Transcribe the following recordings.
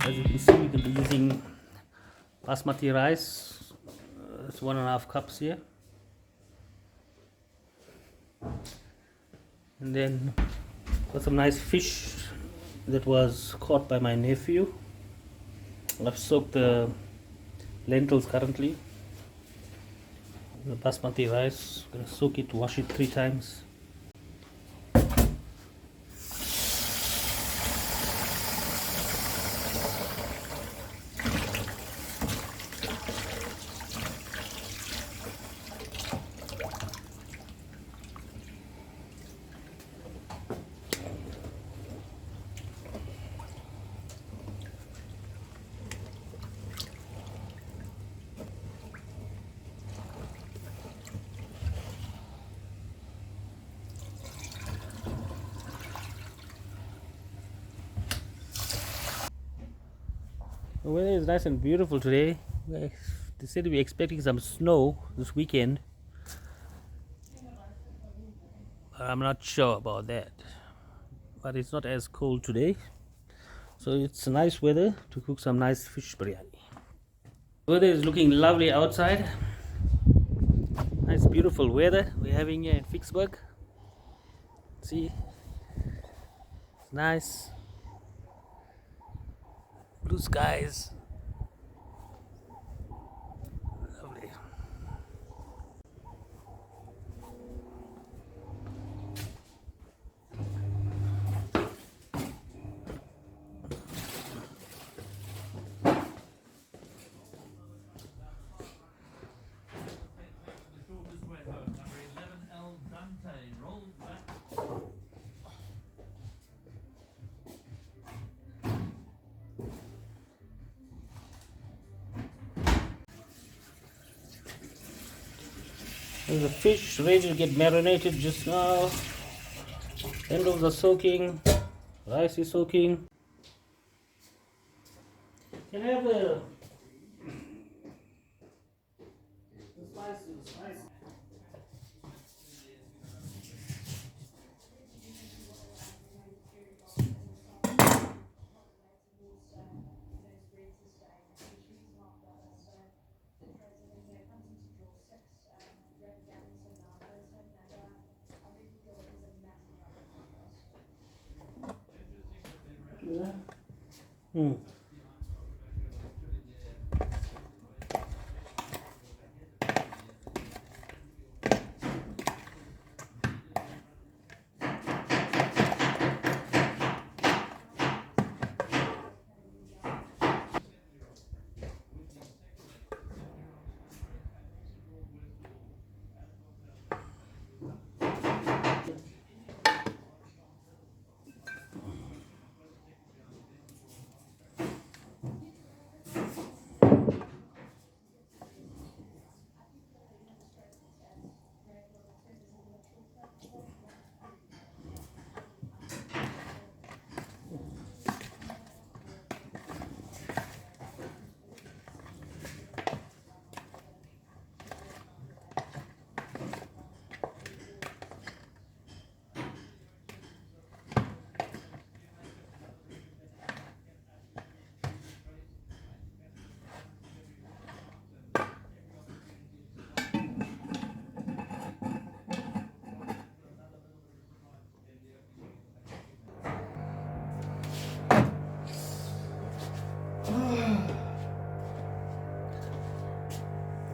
As you can see, we can be using basmati rice. It's 1.5 cups here. And then got some nice fish that was caught by my nephew. I've soaked the lentils currently. The basmati rice, I'm gonna soak it, wash it 3 times. The weather is nice and beautiful today. They said we're expecting some snow this weekend, but I'm not sure about that. But it's not as cold today, so it's a nice weather to cook some nice fish biryani. The weather is looking lovely outside. Nice beautiful weather we're having here in Ficksburg. See, it's nice. Blue skies. Lovely. There's the fish ready to get marinated just now. Lentils are soaking, rice is soaking. Can I have the spice? Hmm.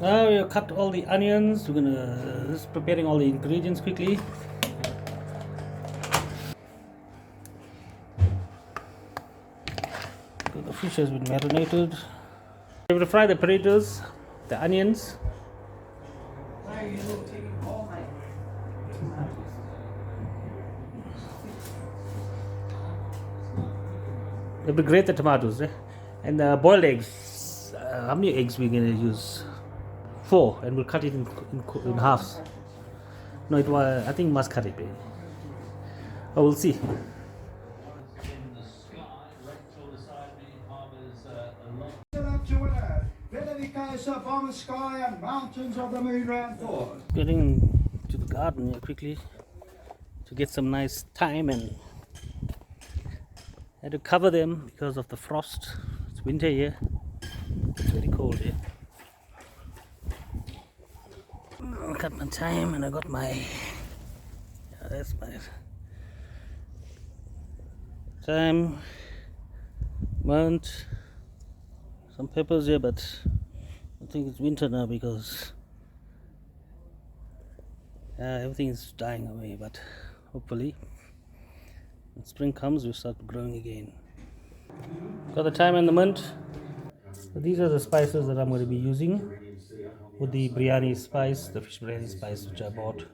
Now we have cut all the onions. We're gonna just preparing all the ingredients quickly. So the fish has been marinated. We're gonna fry the potatoes, the onions. We have to grate the tomatoes, and boiled eggs. How many eggs we're gonna use? 4, and we'll cut it in halves. No, it was. I think must cut it. Oh, we'll see. Up on the sky and mountains of the moon round forward. Getting to the garden here quickly to get some nice thyme, and had to cover them because of the frost. winter here. It's very cold here. I got my thyme and I got my, yeah, that's my thyme, mint, some peppers here, but I think it's winter now because everything is dying away, but hopefully when spring comes we start growing again. Got the thyme and the mint. So these are the spices that I'm going to be using with the biryani spice, the fish biryani spice which I bought.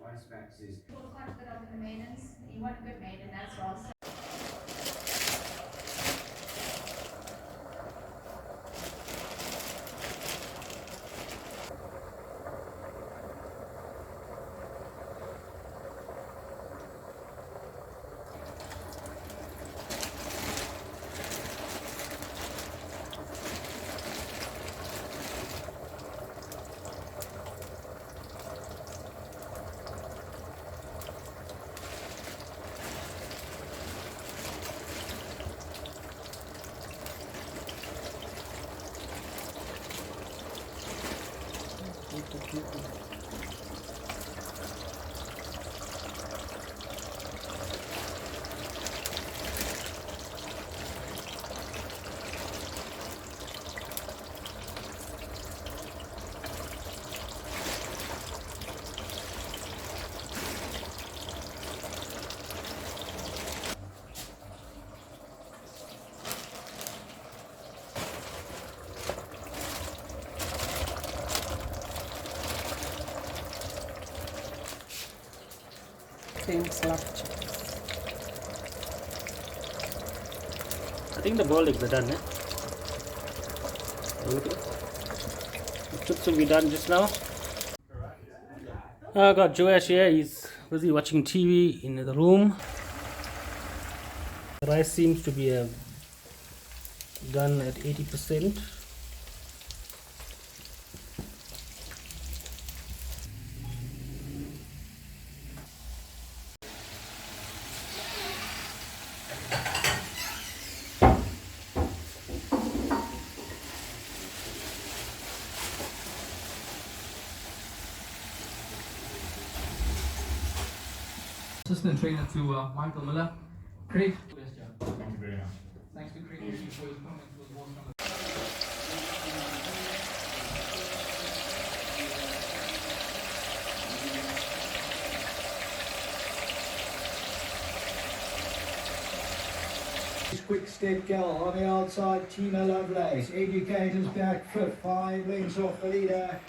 I think the boiled eggs are done, eh? Okay. The chips will be done just now. I got Joash here, he's busy watching TV in the room. The rice seems to be done at 80%. Assistant trainer to Michael Miller. Craig. Thank you very much. Thanks to Craig for his comments. Quick step gal on the outside, Tina Lovelace. Educators back for 5 lengths off the leader.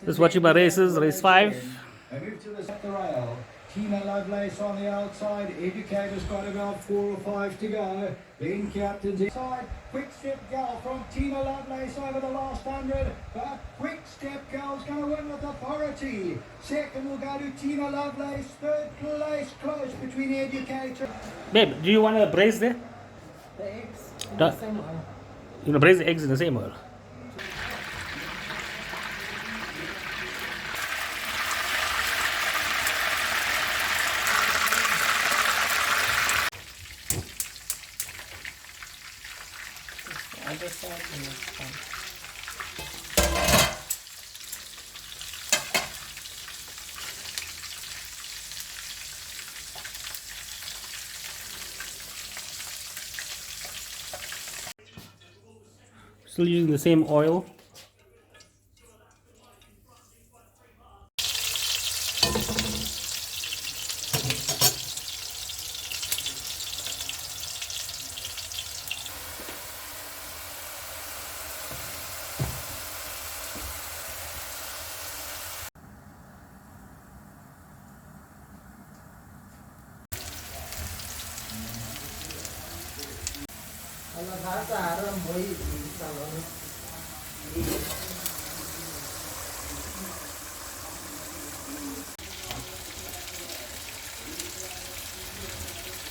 Just watching my races, race 5. I move to the rail. Tina Lovelace on the outside. Educators got about 4 or 5 to go. Then captain's inside. Quick step gal from Tina Lovelace over the last 100. But quick step gal's going to win with authority. Second will go to Tina Lovelace. Third place close between Educators. Babe, do you want to braise there? The eggs in the same oil. You want to braise the eggs in the same oil? Other side and this one. Still using the same oil.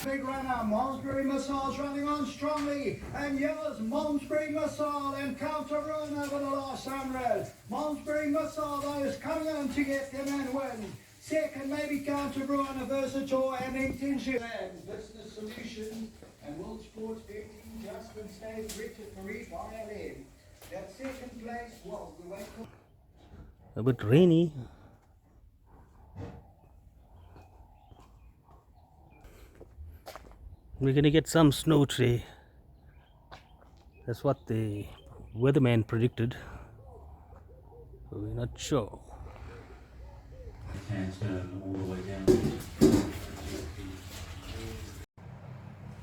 Big runner, Malmesbury Missile running on strongly, and yellows Malmesbury Missile and counter run over the last 100. Malmesbury Missile though is coming on to get them and win. Second maybe counter run, a versatile and intention. Business Solutions and World Sports 15. Justin Steve, Richard Marie Violin. That second place was the way A bit rainy. We're gonna get some snow today. That's what the weatherman predicted. But we're not sure. Can turn all the way down.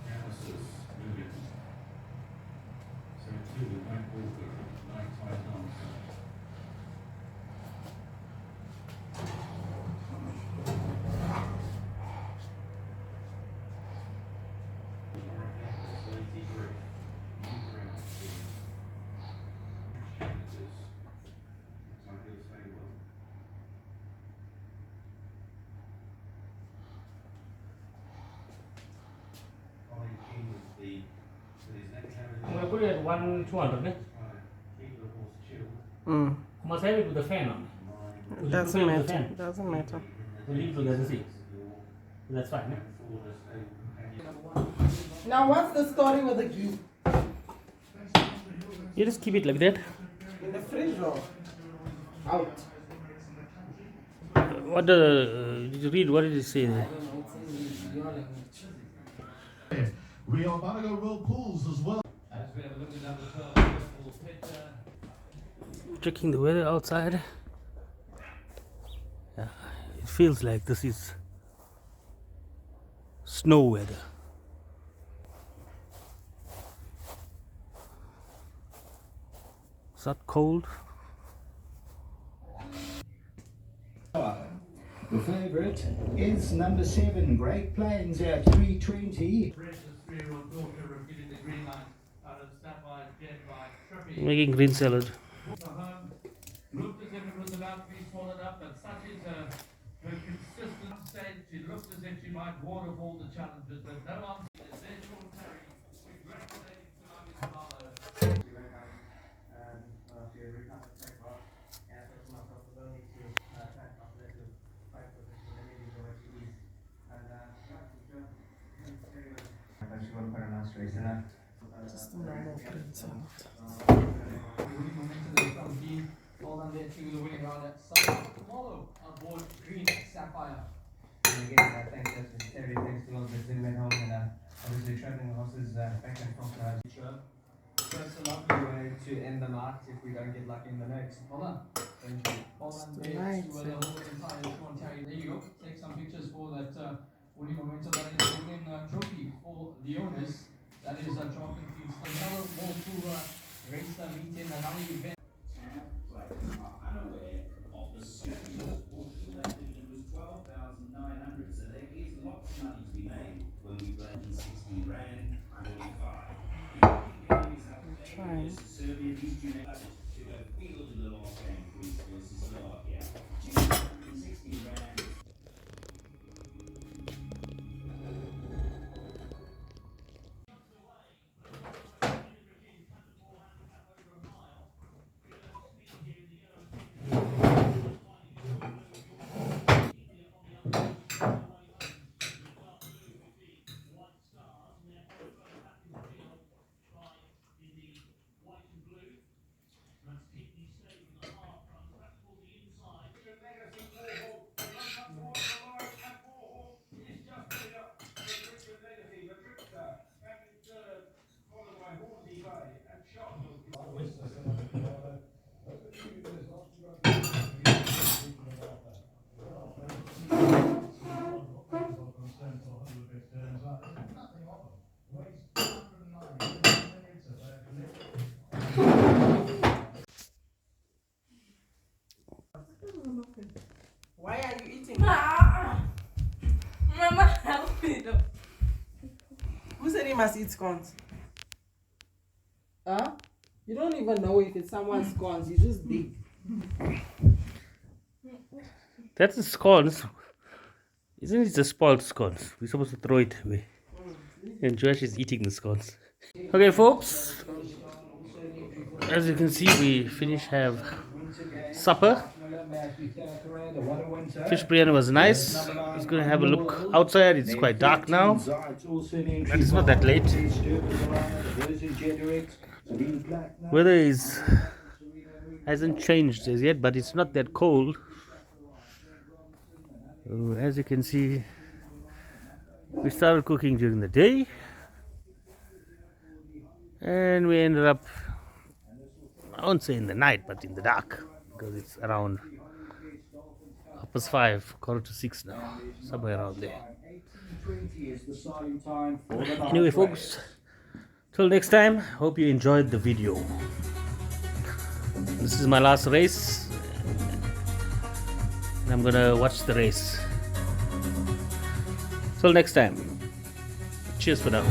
Analysis moving. So two with Mike Walker, Mike Tyson. I'm gonna put it at 1,200, ne? Must have it with the fan on. Will you put it Doesn't with the matter. fan? Doesn't matter. We'll leave it together, see. That's fine, ne? Now, what's the story with the ghee? You just keep it like that. In the fridge or out? What did you read? What did it say there? It's in your language. We are about to go roll pools as well. As we have a look at number 12, full picture. Checking the weather outside. Yeah, it feels like this is snow weather. It's not cold. The favourite is number 7, Great Plains at 320. Precious 3-year-old daughter repeating the green line out of Sapphire Jet by Trippy. Making green salad. The home looked as if it was about to be swallowed up, but such is her consistent state. She looked as if she might waterfall the challenges, but no one is there. Sean Terry, congratulating Tsunami Tomorrow. Just a normal green salad. Winning momentum there from Dean. Well done there to the winning rider. Tomorrow on board Green Sapphire. And again, thanks to Terry, thanks to all the Zoom at home, and obviously traveling horses back and forth to our future. So it's a lovely way to end the night if we don't get lucky in the next. Well done. Thank you. Well done Just there right, to so- the whole entire Sean Terry. There you go. Take some pictures for that winning momentum. That is the winning trophy for the owners. That is a Jonathan Fields. Another more to race meeting, another event. Trying. Why are you eating? Mama, help me though. Who said he must eat scones? Huh? You don't even know if it's someone's scones. You just dig. That's the scones. Isn't it the spoiled scones? We're supposed to throw it away. And Josh is eating the scones. Okay, folks. As you can see, we have supper. Fish Breyani was nice. I was going to have a look outside. It's quite dark now, but it's not that late. Weather hasn't changed as yet, but it's not that cold. So as you can see, we started cooking during the day, and we ended up, I won't say in the night, but in the dark, because it's around 5:30, 5:45 now, somewhere around there. Anyway, folks, till next time, hope you enjoyed the video. This is my last race, and I'm gonna watch the race. Till next time, cheers for now.